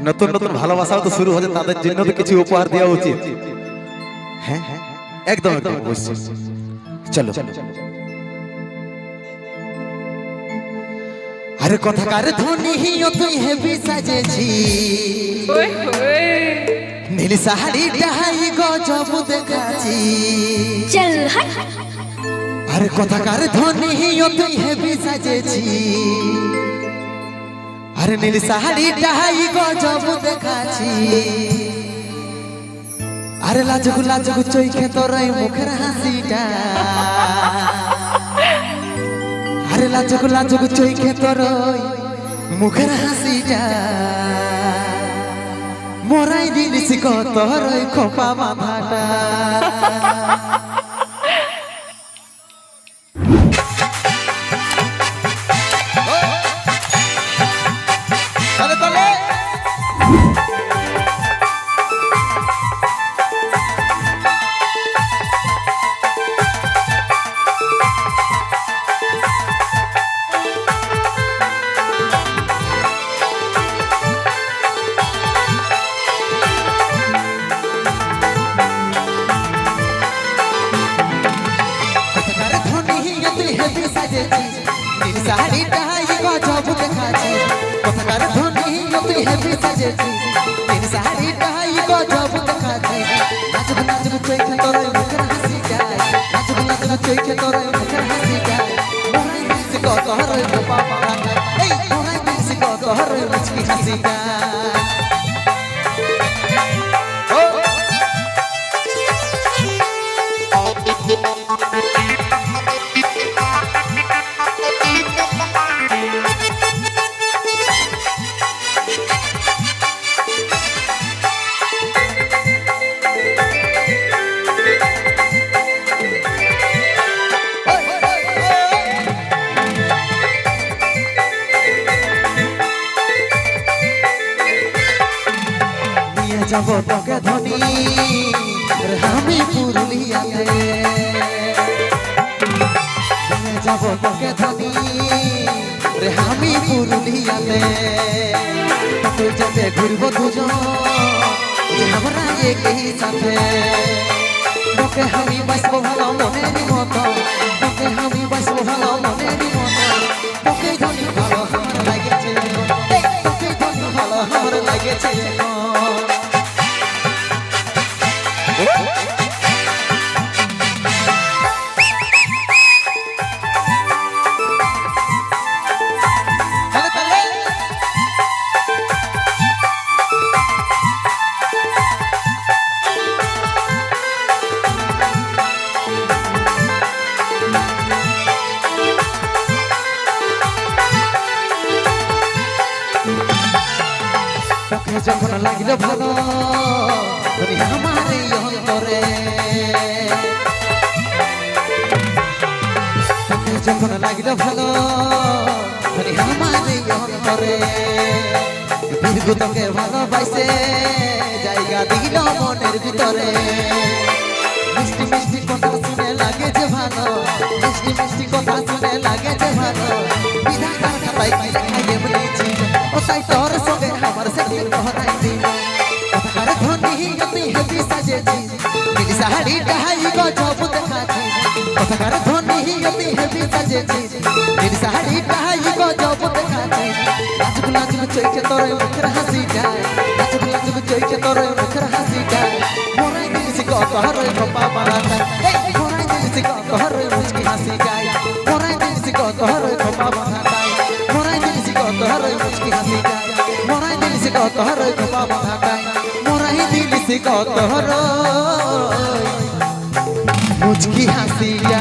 নতুন নতুন ভালোবাসাও তো শুরু হচ্ছে, তাদের জন্য তো কিছু উপহার দেওয়া উচিত। হ্যাঁ একদম একদম অবশ্যই। চলো আরে কথাকার ধ্বনি তুই হেবি সাজেছি, নীল শাড়ি ডাই গজব দেখাছি। চল হাট। আরে কথাকার ধ্বনি তুই হেবি সাজেছি, আরে নীল শাড়ি ডাই গজব দেখাছি। আরে লাজুক লাজুক চোখে তোর মুখের হাসিটা, আরে লাজুক লাজুক চোখে তোর মুখের হাসিটা, মোরাই দিলিস তোর খোপা মাথাটা। শাড়ি ডাই গজব দেখাছি, কথাকার ধ্বনি তুই হেবি সাজেছি, নীল শাড়ি ডাই গজব দেখাছি। নাচুক নাচুক চোখে তোর মুখের হাসি যায়, নাচুক নাচুক চোখে তোর মুখের হাসি যায়। মোরাই দিস কত হরই বাবা মারা, এই মোরাই দিস কত হরই মুচকি হাসি যায়। যাব তোকে ধনী আমি পুরুলিয়াতে, যাব তোকে ধনী আমি পুরুলিয়াতে। তুই যাতে ঘুরবো দুজন আমরা একই সাথে, তোকে আমি বাসবো ভালো মনের মতো, তোকে আমি বাসবো ভালো মনের মতো। তোকে ধনী ভালো আমার লাগেছে, তোকে ধনী ভালো আমার লাগেছে। তোকে যখন লাগলো ভালো তুমি আমার এই অন্তরে, তোকে যখন লাগলো ভালো তুমি আমার এই অন্তরে। বিরগু তোকে ভালোবাসে জায়গা দিল মনের ভিতরে। মিষ্টি মিষ্টি কথা শুনে লাগে যে ভালো, মিষ্টি মিষ্টি কথা শুনে লাগে যে ভালো। বিধাতার খাতায় কি লেখা এমনি ছিল, ও তাই তোর সঙ্গে আমার সেদিন কহনাই দিল। কথাকার ধ্বনি তুই হেবি সাজেছি, নীল শাড়ি ডাই গজব দেখাছি। কথাকার ধ্বনি তুই হেবি সাজেছি, নীল শাড়ি ডাই গজব দেখাছি। লাজুক লাজুক চোখে তোর মুখের হাসি যায়, লাজুক লাজুক চোখে তোর মুখের হাসি যায়। মোরাই দিলিস কত হরই খোপা মারাটা, এই মোরাই দিলিস কত হরই মুচকি হাসি যায়। মোরাই দিলিস কত হরই খোপা মারাটা, মোরাই দিলিস কত হরই মুচকি হাসি যায়। মোরাই দিলিস কত হরই খোপা মারাটা, মোরাই দিলিস কত হরই মুচকি হাসি যায়।